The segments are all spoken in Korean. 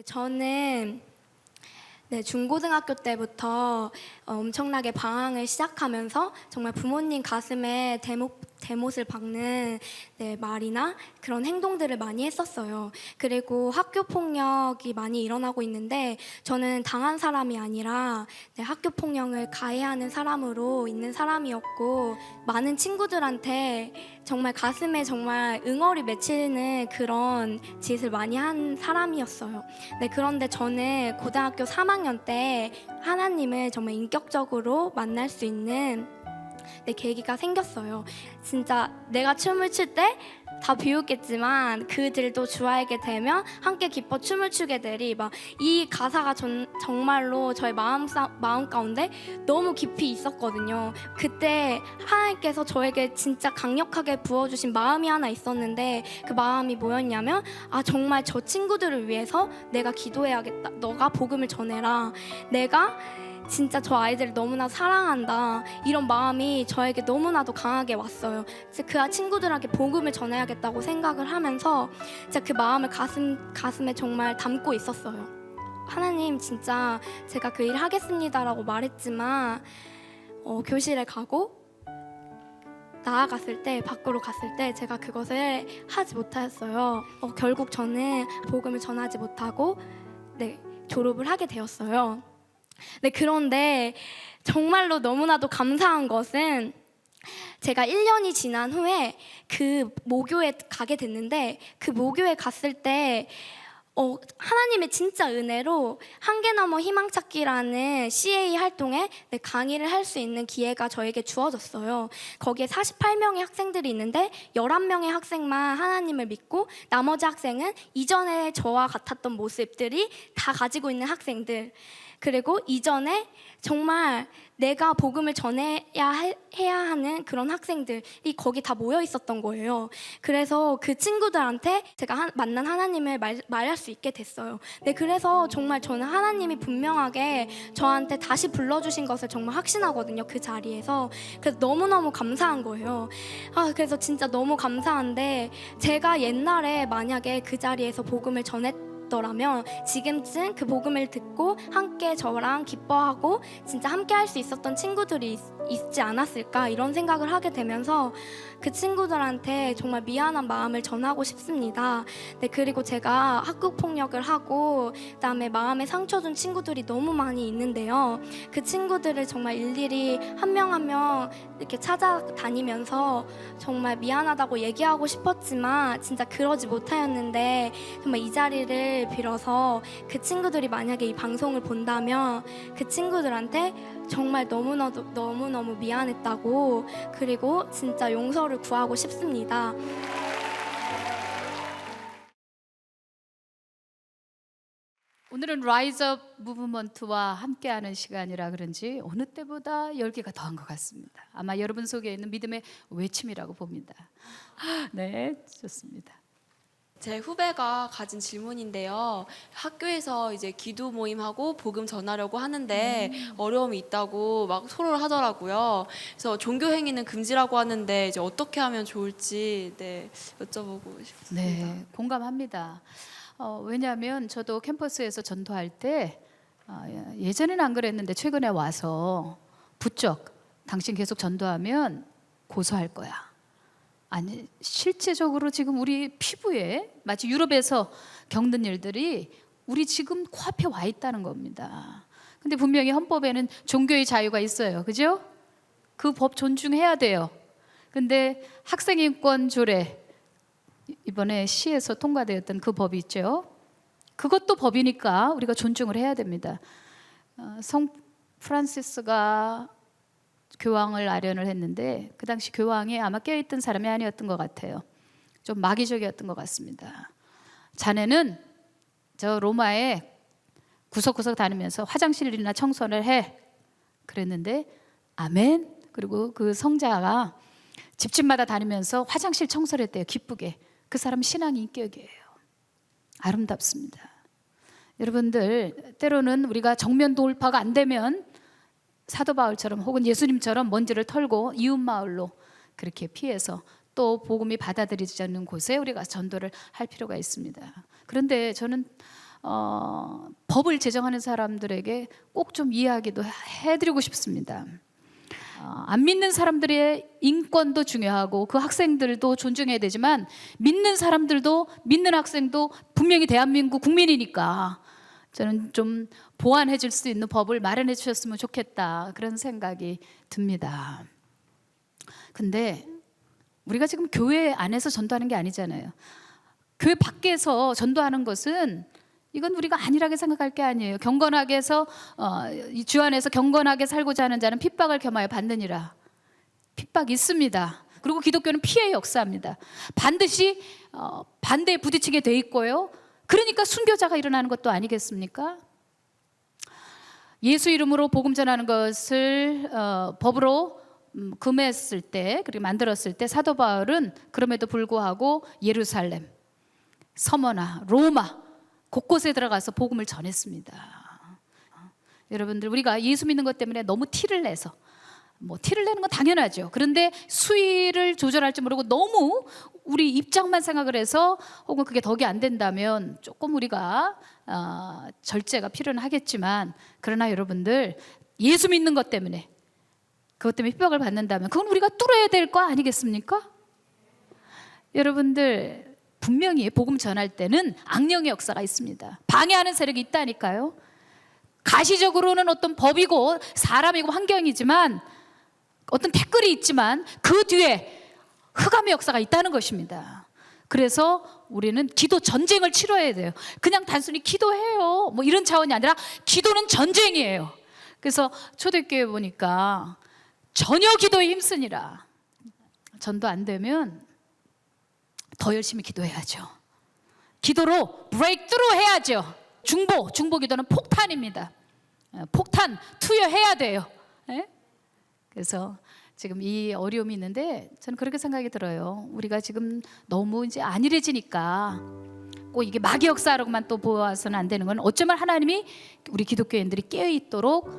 저는 중고등학교 때부터 엄청나게 방황을 시작하면서 정말 부모님 가슴에 대못을 박는 말이나 그런 행동들을 많이 했었어요. 그리고 학교 폭력이 많이 일어나고 있는데 저는 당한 사람이 아니라 학교 폭력을 가해하는 사람으로 있는 사람이었고, 많은 친구들한테 정말 가슴에 정말 응어리 맺히는 그런 짓을 많이 한 사람이었어요. 그런데 저는 고등학교 3학년 때 하나님을 정말 인격적으로 만날 수 있는 계기가 생겼어요. 진짜 내가 춤을 출 때 다 비웃겠지만 그들도 주하게 되면 함께 기뻐 춤을 추게 되리, 막 이 가사가 정말로 저의 마음 가운데 너무 깊이 있었거든요. 그때 하나님께서 저에게 진짜 강력하게 부어주신 마음이 하나 있었는데, 그 마음이 뭐였냐면, 정말 저 친구들을 위해서 내가 기도해야겠다. 너가 복음을 전해라. 내가 진짜 저 아이들을 너무나 사랑한다, 이런 마음이 저에게 너무나도 강하게 왔어요. 그 친구들에게 복음을 전해야겠다고 생각을 하면서 진짜 그 마음을 가슴에 정말 담고 있었어요. 하나님, 진짜 제가 그 일 하겠습니다라고 말했지만 교실에 가고 나아갔을 때, 밖으로 갔을 때 제가 그것을 하지 못하였어요. 결국 저는 복음을 전하지 못하고 졸업을 하게 되었어요. 그런데 정말로 너무나도 감사한 것은, 제가 1년이 지난 후에 그 모교에 가게 됐는데, 그 모교에 갔을 때 하나님의 진짜 은혜로 한계 너머 희망찾기라는 CA 활동에 강의를 할 수 있는 기회가 저에게 주어졌어요. 거기에 48명의 학생들이 있는데 11명의 학생만 하나님을 믿고, 나머지 학생은 이전에 저와 같았던 모습들이 다 가지고 있는 학생들, 그리고 이전에 정말 내가 복음을 해야 하는 그런 학생들이 거기 다 모여 있었던 거예요. 그래서 그 친구들한테 제가 만난 하나님을 말할 수 있게 됐어요. 그래서 정말 저는 하나님이 분명하게 저한테 다시 불러주신 것을 정말 확신하거든요, 그 자리에서. 그래서 너무너무 감사한 거예요. 그래서 진짜 너무 감사한데, 제가 옛날에 만약에 그 자리에서 복음을 라면 지금쯤 그 복음을 듣고 함께 저랑 기뻐하고 진짜 함께 할 수 있었던 친구들이 있지 않았을까, 이런 생각을 하게 되면서 그 친구들한테 정말 미안한 마음을 전하고 싶습니다. 그리고 제가 학교 폭력을 하고 그다음에 마음에 상처 준 친구들이 너무 많이 있는데요. 그 친구들을 정말 일일이 한 명 한 명 이렇게 찾아다니면서 정말 미안하다고 얘기하고 싶었지만 진짜 그러지 못하였는데, 정말 이 자리를 빌어서 그 친구들이 만약에 이 방송을 본다면 그 친구들한테 정말 너무너무 미안했다고, 그리고 진짜 용서를 구하고 싶습니다. 오늘은 라이즈업 무브먼트와 함께하는 시간이라 그런지 어느 때보다 열기가 더한 것 같습니다. 아마 여러분 속에 있는 믿음의 외침이라고 봅니다. 네, 좋습니다. 제 후배가 가진 질문인데요. 학교에서 이제 기도 모임하고 복음 전하려고 하는데 어려움이 있다고 막 토론을 하더라고요. 그래서 종교 행위는 금지라고 하는데 이제 어떻게 하면 좋을지 여쭤보고 싶습니다. 네, 공감합니다. 왜냐하면 저도 캠퍼스에서 전도할 때 예전에는 안 그랬는데 최근에 와서 부쩍 당신 계속 전도하면 고소할 거야. 아니, 실제적으로 지금 우리 피부에 마치 유럽에서 겪는 일들이 우리 지금 코앞에 와 있다는 겁니다. 근데 분명히 헌법에는 종교의 자유가 있어요. 그죠? 그 법 존중해야 돼요. 근데 학생인권 조례, 이번에 시에서 통과되었던 그 법이 있죠. 그것도 법이니까 우리가 존중을 해야 됩니다. 성 프란시스가 교황을 아련을 했는데 그 당시 교황이 아마 깨어있던 사람이 아니었던 것 같아요. 좀 마귀적이었던 것 같습니다. 자네는 저 로마에 구석구석 다니면서 화장실이나 청소를 해, 그랬는데 아멘. 그리고 그 성자가 집집마다 다니면서 화장실 청소를 했대요, 기쁘게. 그 사람 신앙이 인격이에요. 아름답습니다. 여러분들, 때로는 우리가 정면 돌파가 안 되면 사도 바울처럼 혹은 예수님처럼 먼지를 털고 이웃 마을로 그렇게 피해서 또 복음이 받아들이지 않는 곳에 우리가 전도를 할 필요가 있습니다. 그런데 저는 법을 제정하는 사람들에게 꼭 좀 이야기도 해드리고 싶습니다. 안 믿는 사람들의 인권도 중요하고 그 학생들도 존중해야 되지만 믿는 사람들도 믿는 학생도 분명히 대한민국 국민이니까 저는 좀 보완해 줄 수 있는 법을 마련해 주셨으면 좋겠다 그런 생각이 듭니다. 근데 우리가 지금 교회 안에서 전도하는 게 아니잖아요. 교회 밖에서 전도하는 것은 이건 우리가 안일하게 생각할 게 아니에요. 경건하게 해서 이 주 안에서 경건하게 살고자 하는 자는 핍박을 겸하여 받느니라. 핍박이 있습니다. 그리고 기독교는 피해 역사입니다. 반드시 반대에 부딪히게 돼 있고요. 그러니까 순교자가 일어나는 것도 아니겠습니까? 예수 이름으로 복음 전하는 것을 법으로 금했을 때, 그리고 만들었을 때 사도 바울은 그럼에도 불구하고 예루살렘, 서머나, 로마 곳곳에 들어가서 복음을 전했습니다. 여러분들, 우리가 예수 믿는 것 때문에 너무 티를 내서 티를 내는 건 당연하죠. 그런데 수위를 조절할 줄 모르고 너무 우리 입장만 생각을 해서 혹은 그게 덕이 안 된다면 조금 우리가 절제가 필요는 하겠지만, 그러나 여러분들, 예수 믿는 것 때문에 그것 때문에 핍박을 받는다면 그건 우리가 뚫어야 될 거 아니겠습니까? 여러분들, 분명히 복음 전할 때는 악령의 역사가 있습니다. 방해하는 세력이 있다니까요. 가시적으로는 어떤 법이고 사람이고 환경이지만, 어떤 댓글이 있지만 그 뒤에 흑암의 역사가 있다는 것입니다. 그래서 우리는 기도 전쟁을 치러야 돼요. 그냥 단순히 기도해요 이런 차원이 아니라 기도는 전쟁이에요. 그래서 초대교회 보니까 전혀 기도에 힘쓰니라. 전도 안 되면 더 열심히 기도해야죠. 기도로 브레이크트루 해야죠. 중보 기도는 폭탄입니다. 폭탄 투여해야 돼요. 그래서 지금 이 어려움이 있는데 저는 그렇게 생각이 들어요. 우리가 지금 너무 이제 안일해지니까 꼭 이게 마귀 역사라고만 또 보아서는 안 되는 건, 어쩌면 하나님이 우리 기독교인들이 깨어 있도록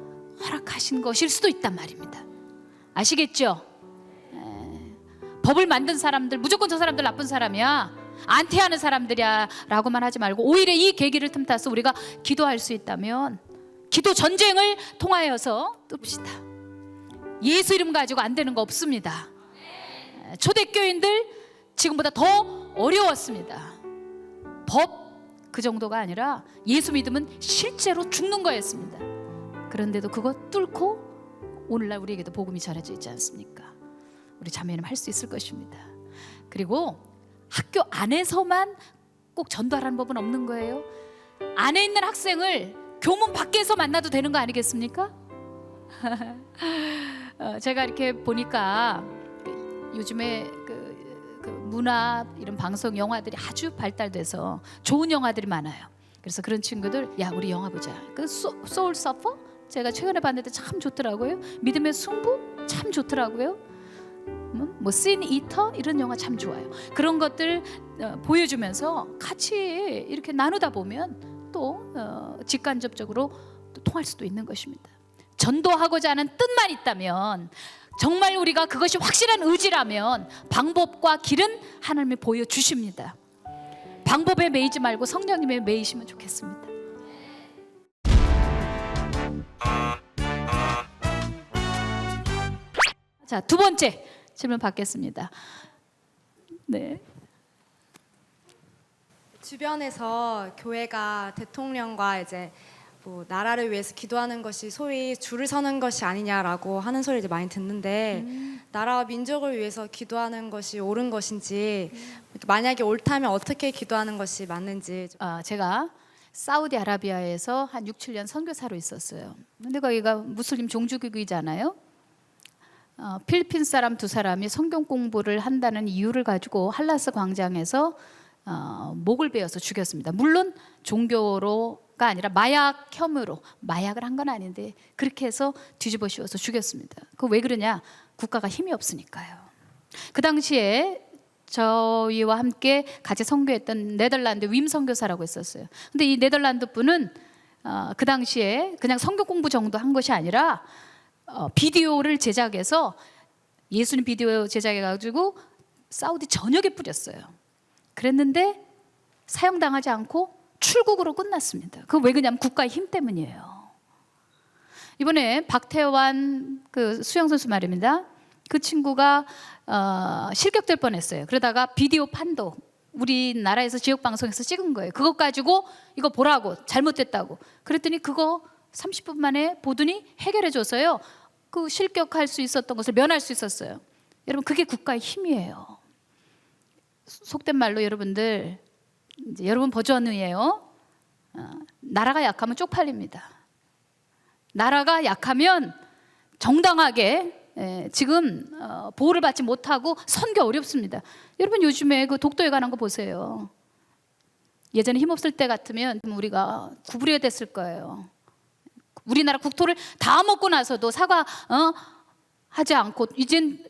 허락하신 것일 수도 있단 말입니다. 아시겠죠? 법을 만든 사람들 무조건 저 사람들 나쁜 사람이야, 안티하는 사람들이야 라고만 하지 말고, 오히려 이 계기를 틈타서 우리가 기도할 수 있다면 기도 전쟁을 통하여서 뜹시다. 예수 이름 가지고 안 되는 거 없습니다. 초대교인들 지금보다 더 어려웠습니다. 법 그 정도가 아니라 예수 믿으면 실제로 죽는 거였습니다. 그런데도 그거 뚫고 오늘날 우리에게도 복음이 전해져 있지 않습니까? 우리 자매님 할 수 있을 것입니다. 그리고 학교 안에서만 꼭 전도하라는 법은 없는 거예요. 안에 있는 학생을 교문 밖에서 만나도 되는 거 아니겠습니까? 제가 이렇게 보니까 요즘에 그 문화 이런 방송 영화들이 아주 발달돼서 좋은 영화들이 많아요. 그래서 그런 친구들, 야 우리 영화 보자. 그 소울 서퍼 제가 최근에 봤는데 참 좋더라고요. 믿음의 승부 참 좋더라고요. 씬 이터 이런 영화 참 좋아요. 그런 것들 보여주면서 같이 이렇게 나누다 보면 또 직간접적으로 또 통할 수도 있는 것입니다. 전도하고자 하는 뜻만 있다면, 정말 우리가 그것이 확실한 의지라면 방법과 길은 하나님이 보여주십니다. 방법에 매이지 말고 성령님에 매이시면 좋겠습니다. 자, 두 번째 질문 받겠습니다. 네. 주변에서 교회가 대통령과 이제 나라를 위해서 기도하는 것이 소위 줄을 서는 것이 아니냐라고 하는 소리를 많이 듣는데, 나라와 민족을 위해서 기도하는 것이 옳은 것인지, 만약에 옳다면 어떻게 기도하는 것이 맞는지. 제가 사우디아라비아에서 한 6, 7년 선교사로 있었어요. 근데 거기가 무슬림 종주국이잖아요. 필리핀 사람 2사람이 성경 공부를 한다는 이유를 가지고 할라스 광장에서 목을 베어서 죽였습니다. 물론 종교로가 아니라 마약 혐의로, 마약을 한 건 아닌데 그렇게 해서 뒤집어 씌워서 죽였습니다. 그 왜 그러냐? 국가가 힘이 없으니까요. 그 당시에 저희와 함께 같이 선교했던 네덜란드 윈 선교사라고 있었어요. 근데 이 네덜란드 분은 그 당시에 그냥 성경 공부 정도 한 것이 아니라 비디오를 제작해서, 예수님 비디오 제작해가지고 사우디 전역에 뿌렸어요. 그랬는데 사형당하지 않고 출국으로 끝났습니다. 그 왜 그러냐면 국가의 힘 때문이에요. 이번에 박태환 그 수영 선수 말입니다. 그 친구가 실격될 뻔했어요. 그러다가 비디오 판독 우리나라에서 지역 방송에서 찍은 거예요. 그것 가지고 이거 보라고 잘못됐다고. 그랬더니 그거 30분 만에 보더니 해결해 줬어요. 그 실격할 수 있었던 것을 면할 수 있었어요. 여러분 그게 국가의 힘이에요. 속된 말로 여러분들 이제 여러분 버전이에요. 나라가 약하면 쪽팔립니다. 나라가 약하면 정당하게 지금 보호를 받지 못하고 선교 어렵습니다. 여러분 요즘에 그 독도에 관한 거 보세요. 예전에 힘없을 때 같으면 우리가 구부려야 됐을 거예요. 우리나라 국토를 다 먹고 나서도 사과 하지 않고 이젠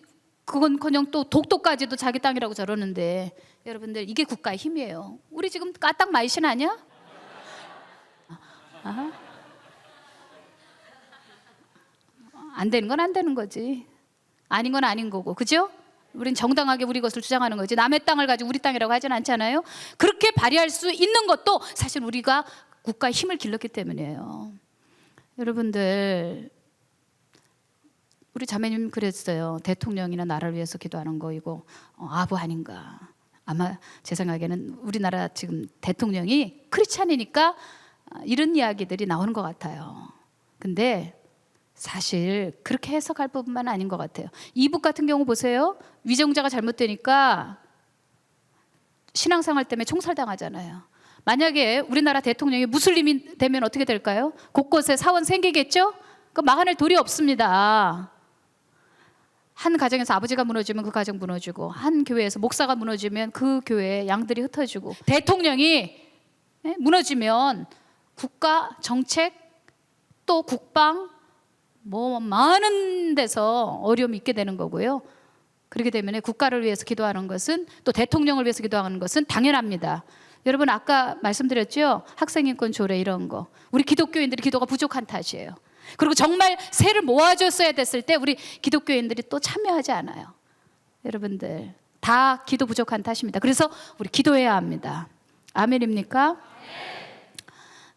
그건커녕 또 독도까지도 자기 땅이라고 저러는데 여러분들 이게 국가의 힘이에요. 우리 지금 까딱 마이신 아니야? 안 되는 건 안 되는 거지. 아닌 건 아닌 거고, 그죠? 우린 정당하게 우리 것을 주장하는 거지. 남의 땅을 가지고 우리 땅이라고 하진 않잖아요. 그렇게 발휘할 수 있는 것도 사실 우리가 국가의 힘을 길렀기 때문이에요. 여러분들 우리 자매님 그랬어요. 대통령이나 나라를 위해서 기도하는 거 이거 아부 아닌가. 아마 제 생각에는 우리나라 지금 대통령이 크리스찬이니까 이런 이야기들이 나오는 것 같아요. 근데 사실 그렇게 해석할 부분만 아닌 것 같아요. 이북 같은 경우 보세요. 위정자가 잘못되니까 신앙생활 때문에 총살당하잖아요. 만약에 우리나라 대통령이 무슬림이 되면 어떻게 될까요? 곳곳에 사원 생기겠죠? 그 막아낼 도리 없습니다. 한 가정에서 아버지가 무너지면 그 가정 무너지고, 한 교회에서 목사가 무너지면 그 교회에 양들이 흩어지고, 대통령이 무너지면 국가 정책 또 국방 뭐 많은 데서 어려움이 있게 되는 거고요. 그렇기 때문에 국가를 위해서 기도하는 것은, 또 대통령을 위해서 기도하는 것은 당연합니다. 여러분 아까 말씀드렸죠? 학생인권 조례 이런 거. 우리 기독교인들이 기도가 부족한 탓이에요. 그리고 정말 세를 모아줬어야 됐을 때 우리 기독교인들이 또 참여하지 않아요. 여러분들 다 기도 부족한 탓입니다. 그래서 우리 기도해야 합니다. 아멘입니까?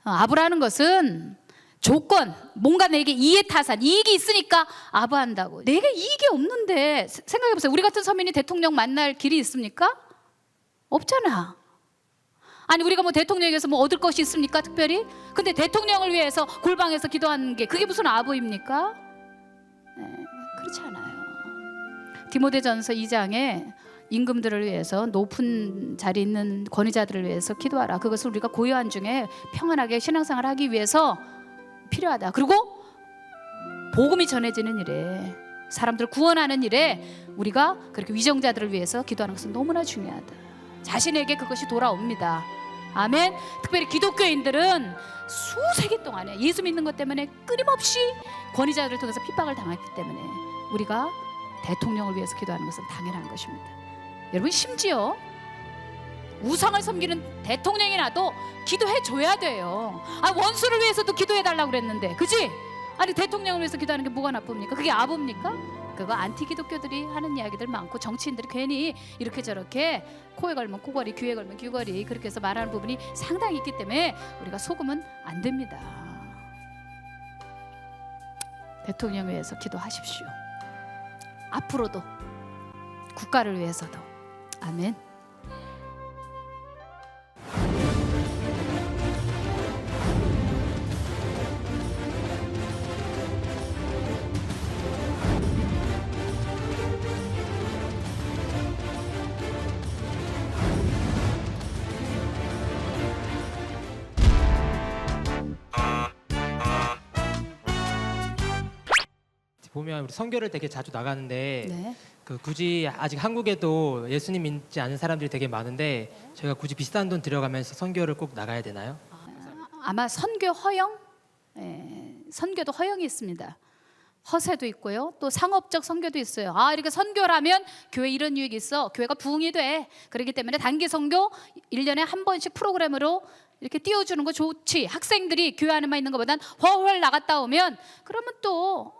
아부라는 것은 조건, 뭔가 내게 이해타산, 이익이 있으니까 아부한다고. 내게 이익이 없는데 생각해보세요. 우리 같은 서민이 대통령 만날 길이 있습니까? 없잖아. 아니 우리가 뭐 대통령에게서 뭐 얻을 것이 있습니까 특별히? 근데 대통령을 위해서 골방에서 기도하는 게 그게 무슨 아부입니까? 그렇지 않아요. 디모데전서 2장에 임금들을 위해서 높은 자리에 있는 권위자들을 위해서 기도하라. 그것을 우리가 고요한 중에 평안하게 신앙생활을 하기 위해서 필요하다. 그리고 복음이 전해지는 일에, 사람들을 구원하는 일에 우리가 그렇게 위정자들을 위해서 기도하는 것은 너무나 중요하다. 자신에게 그것이 돌아옵니다. 아멘. 특별히 기독교인들은 수세기 동안에 예수 믿는 것 때문에 끊임없이 권위자들을 통해서 핍박을 당했기 때문에 우리가 대통령을 위해서 기도하는 것은 당연한 것입니다. 여러분 심지어 우상을 섬기는 대통령이 나도 기도해 줘야 돼요. 원수를 위해서도 기도해 달라고 그랬는데, 그지? 아니 대통령을 위해서 기도하는 게 뭐가 나쁩니까? 그게 아부입니까? 그거 안티 기독교들이 하는 이야기들 많고, 정치인들이 괜히 이렇게 저렇게 코에 걸면 코걸이, 귀에 걸면 귀걸이 그렇게 해서 말하는 부분이 상당히 있기 때문에 우리가 속으면 안 됩니다. 대통령을 위해서 기도하십시오. 앞으로도 국가를 위해서도. 아멘. 보면 우리 선교를 되게 자주 나가는데 네. 그 굳이 아직 한국에도 예수님 믿지 않은 사람들이 되게 많은데 저희가 굳이 비싼 돈 들여가면서 선교를 꼭 나가야 되나요? 아마 선교 허용, 선교도 허용이 있습니다. 허세도 있고요. 또 상업적 선교도 있어요. 이렇게 선교라면 교회 이런 유익이 있어. 교회가 부흥이 돼. 그렇기 때문에 단기 선교 1년에 한 번씩 프로그램으로 이렇게 띄워주는 거 좋지. 학생들이 교회 안에만 있는 것보단 훨훨 나갔다 오면 그러면 또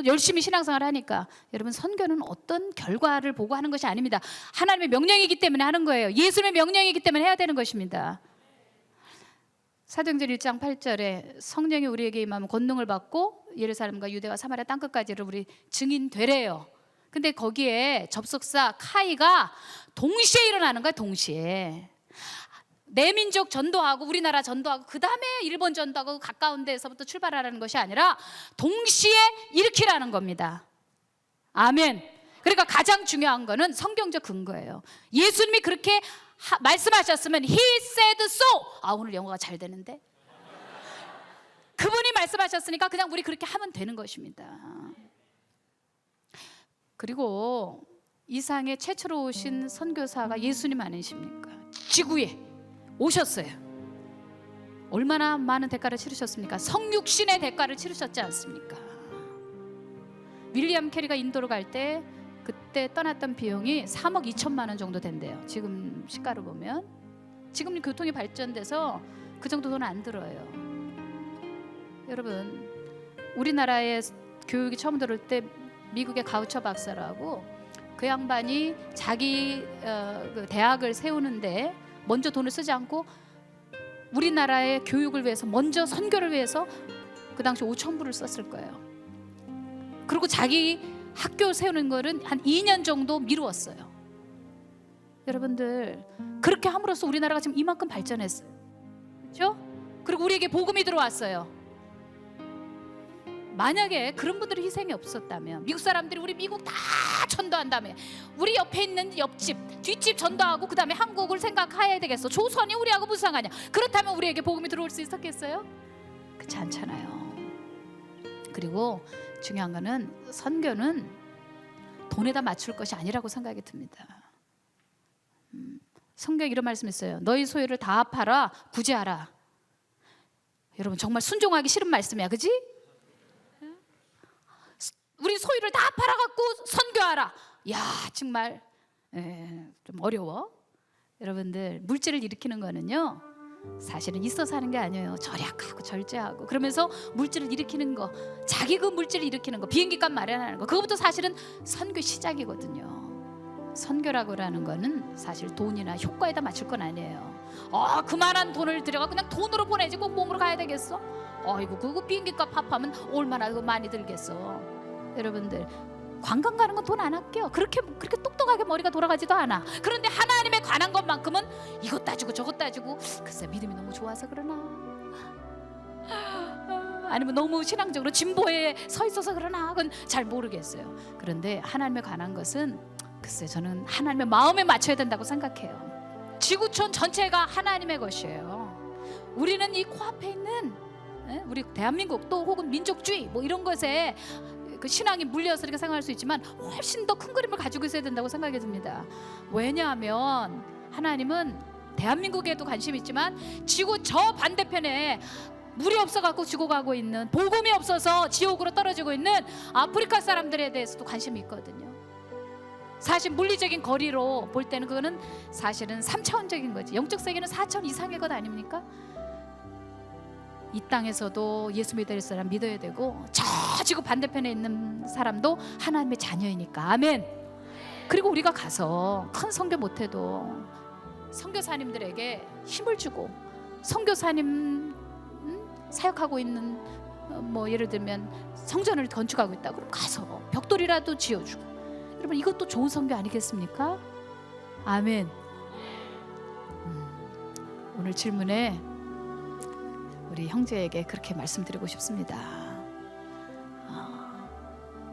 열심히 신앙생활을 하니까. 여러분 선교는 어떤 결과를 보고 하는 것이 아닙니다. 하나님의 명령이기 때문에 하는 거예요. 예수님의 명령이기 때문에 해야 되는 것입니다. 사도행전 1장 8절에 성령이 우리에게 임하면 권능을 받고 예루살렘과 유대와 사마리아 땅끝까지를 우리 증인 되래요. 근데 거기에 접속사 카이가 동시에 일어나는 거야. 동시에 내 민족 전도하고 우리나라 전도하고 그 다음에 일본 전도하고 가까운 데서부터 출발하라는 것이 아니라 동시에 일으키라는 겁니다. 아멘. 그러니까 가장 중요한 거는 성경적 근거예요. 예수님이 그렇게 말씀하셨으면 He said so. 아, 오늘 영어가 잘 되는데. 그분이 말씀하셨으니까 그냥 우리 그렇게 하면 되는 것입니다. 그리고 이 상에 최초로 오신 선교사가 예수님 아니십니까? 지구에 오셨어요. 얼마나 많은 대가를 치르셨습니까? 성육신의 대가를 치르셨지 않습니까? 윌리엄 캐리가 인도로 갈 때 그때 떠났던 비용이 3억 2천만 원 정도 된대요. 지금 시가로 보면. 지금 교통이 발전돼서 그 정도 돈 안 들어요. 여러분, 우리나라의 교육이 처음 들어올 때 미국의 가우처 박사라고 그 양반이 자기 그 대학을 세우는데 먼저 돈을 쓰지 않고 우리나라의 교육을 위해서 먼저 선교를 위해서 그 당시 5천 불을 썼을 거예요. 그리고 자기 학교 세우는 거는 한 2년 정도 미루었어요. 여러분들, 그렇게 함으로써 우리나라가 지금 이만큼 발전했어요. 그렇죠? 그리고 우리에게 복음이 들어왔어요. 만약에 그런 분들의 희생이 없었다면, 미국 사람들이 우리 미국 다 전도한 다음에 우리 옆에 있는 옆집, 뒷집 전도하고 그 다음에 한국을 생각해야 되겠어. 조선이 우리하고 무슨 상관이야? 그렇다면 우리에게 복음이 들어올 수 있었겠어요? 그렇지 않잖아요. 그리고 중요한 거는 선교는 돈에다 맞출 것이 아니라고 생각이 듭니다. 성경에 이런 말씀 있어요. 너희 소유를 다 팔아 구제하라. 여러분, 정말 순종하기 싫은 말씀이야, 그지? 우리 소유를 다 팔아갖고 선교하라. 야, 정말 좀 어려워. 여러분들, 물질을 일으키는 거는요, 사실은 있어서 하는 게 아니에요. 절약하고 절제하고 그러면서 물질을 일으키는 거, 자기 그 물질을 일으키는 거, 비행기값 마련하는 거, 그것부터 사실은 선교 시작이거든요. 선교라고 하는 거는 사실 돈이나 효과에다 맞출 건 아니에요. 그만한 돈을 들여가 그냥 돈으로 보내지 꼭 몸으로 가야 되겠어? 아이고, 그거 비행기값 합하면 얼마나 많이 들겠어. 여러분들, 관광 가는 건 돈 안 아껴. 그렇게 똑똑하게 머리가 돌아가지도 않아. 그런데 하나님에 관한 것만큼은 이것 따지고 저것 따지고, 글쎄 믿음이 너무 좋아서 그러나, 아니면 너무 신앙적으로 진보에 서 있어서 그러나, 그건 잘 모르겠어요. 그런데 하나님에 관한 것은 글쎄 저는 하나님의 마음에 맞춰야 된다고 생각해요. 지구촌 전체가 하나님의 것이에요. 우리는 이 코앞에 있는 우리 대한민국 또 혹은 민족주의 뭐 이런 것에 그 신앙이 물려서 이렇게 생각할 수 있지만 훨씬 더 큰 그림을 가지고 있어야 된다고 생각이 듭니다. 왜냐하면 하나님은 대한민국에도 관심이 있지만 지구 저 반대편에 물이 없어갖고 죽어가고 있는, 복음이 없어서 지옥으로 떨어지고 있는 아프리카 사람들에 대해서도 관심이 있거든요. 사실 물리적인 거리로 볼 때는 그거는 사실은 3차원적인 거지. 영적 세계는 4차원 이상의 것 아닙니까? 이 땅에서도 예수 믿을 사람 믿어야 되고, 저 지구 반대편에 있는 사람도 하나님의 자녀이니까. 아멘. 그리고 우리가 가서 큰 선교 못해도 선교사님들에게 힘을 주고, 선교사님 사역하고 있는 뭐 예를 들면 성전을 건축하고 있다, 그럼 가서 벽돌이라도 지어주고. 여러분, 이것도 좋은 선교 아니겠습니까? 아멘. 오늘 질문에 우리 형제에게 그렇게 말씀드리고 싶습니다.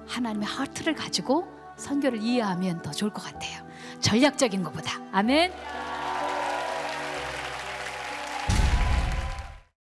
하나님의 하트를 가지고 선교를 이해하면 더 좋을 것 같아요. 전략적인 것보다. 아멘.